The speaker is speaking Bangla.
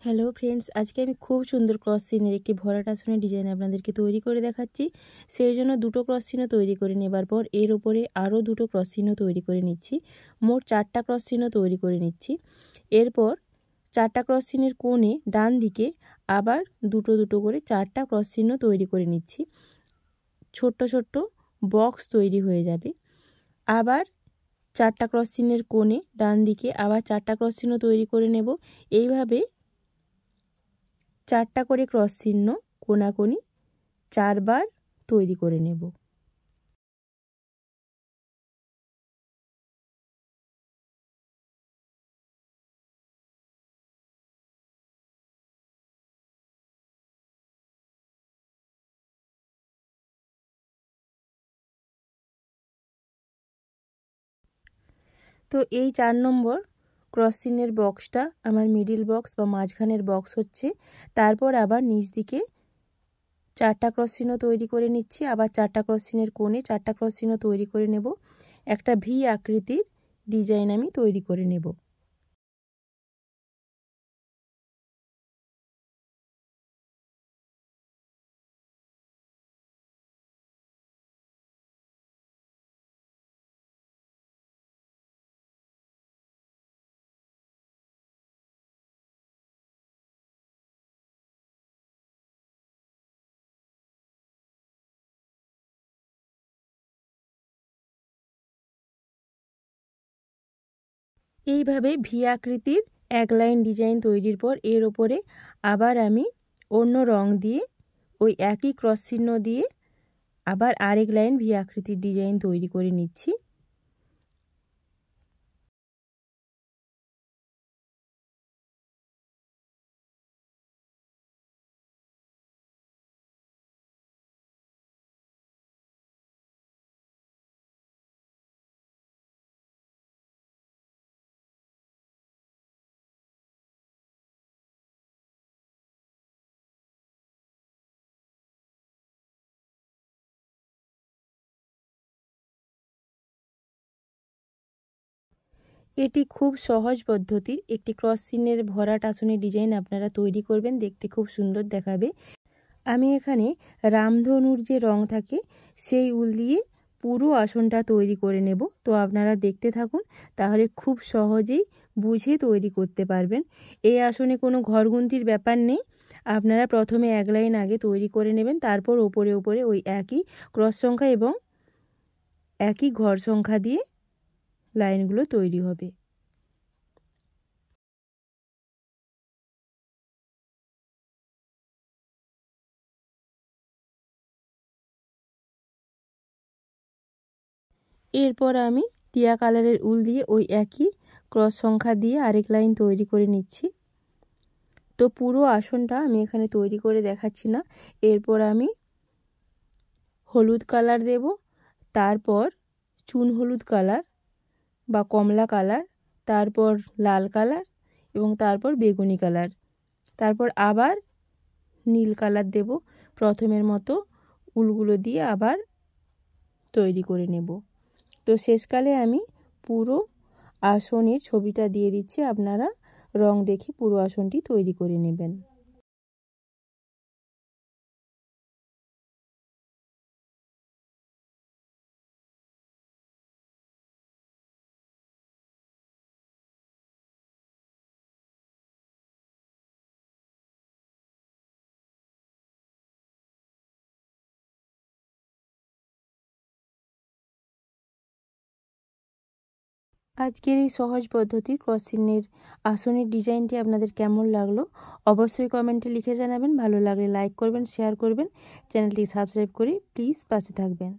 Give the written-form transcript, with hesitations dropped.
হ্যালো ফ্রেন্ডস, আজকে আমি খুব সুন্দর ক্রস চিহ্নের একটি ভরাট আসনের ডিজাইন আপনাদেরকে তৈরি করে দেখাচ্ছি। সেই জন্য দুটো ক্রস চিহ্ন তৈরি করে নেবার পর এর উপরে আরও দুটো ক্রস চিহ্ন তৈরি করে নিচ্ছি। মোট 4টা ক্রস চিহ্ন তৈরি করে নিচ্ছি। এরপর 4টা ক্রস চিহ্নের কোণে ডান দিকে আবার দুটো দুটো করে 4টা ক্রস চিহ্ন তৈরি করে নিচ্ছি। ছোট্ট ছোট্ট বক্স তৈরি হয়ে যাবে। আবার 4টা ক্রস চিহ্নের কোণে ডান দিকে আবার 4টা ক্রস চিহ্ন তৈরি করে নেব। এইভাবে 4টা করে ক্রস চিহ্ন কোণাকোণি 4 বার তৈরি করে নেব। তো এই 4 নম্বর ক্রস চিহ্নের বক্সটা আমার মিডিল বক্স বা মাঝখানের বক্স হচ্ছে। তারপর আবার নিচ দিকে 4টা ক্রস চিহ্ন তৈরি করে নিচ্ছি। আবার 4টা ক্রস চিহ্নের কোণে 4টা ক্রস চিহ্ন তৈরি করে নেব। একটা ভি আকৃতির ডিজাইন আমি তৈরি করে নেব। এইভাবে ভি আকৃতির এক লাইন ডিজাইন তৈরির পর এর ওপরে আবার আমি অন্য রং দিয়ে ওই একই ক্রস চিহ্ন দিয়ে আবার আরেক লাইন ভি আকৃতির ডিজাইন তৈরি করে নিচ্ছি। এটি খুব সহজ পদ্ধতির একটি ক্রস চিহ্নের ভরাট আসনের ডিজাইন আপনারা তৈরি করবেন, দেখতে খুব সুন্দর দেখাবে। আমি এখানে রামধনুর যে রং থাকে সেই উল দিয়ে পুরো আসনটা তৈরি করে নেব। তো আপনারা দেখতে থাকুন, তাহলে খুব সহজেই বুঝে তৈরি করতে পারবেন। এই আসনে কোনো ঘরগুন্তির ব্যাপার নেই। আপনারা প্রথমে এক লাইন আগে তৈরি করে নেবেন, তারপর ওপরে ওপরে ওই একই ক্রস সংখ্যা এবং একই ঘর সংখ্যা দিয়ে লাইনগুলো তৈরি হবে। এরপর আমি টিয়া কালারের উল দিয়ে ওই একই ক্রস সংখ্যা দিয়ে আরেক লাইন তৈরি করে নিচ্ছি। তো পুরো আসনটা আমি এখানে তৈরি করে দেখাচ্ছি না। এরপর আমি হলুদ কালার দেব, তারপর চুন হলুদ কালার বা কমলা কালার, তারপর লাল কালার এবং তারপর বেগুনি কালার, তারপর আবার নীল কালার দেব। প্রথমের মতো উলগুলো দিয়ে আবার তৈরি করে নেব। তো শেষকালে আমি পুরো আসনের ছবিটা দিয়ে দিচ্ছি, আপনারা রং দেখে পুরো আসনটি তৈরি করে নেবেন। আজকের এই সহজ পদ্ধতির ক্রস চিহ্নের আসনের ডিজাইনটি আপনাদের কেমন লাগলো অবশ্যই কমেন্টে লিখে জানাবেন। ভালো লাগলে লাইক করবেন, শেয়ার করবেন, চ্যানেলটি সাবস্ক্রাইব করে প্লিজ পাশে থাকবেন।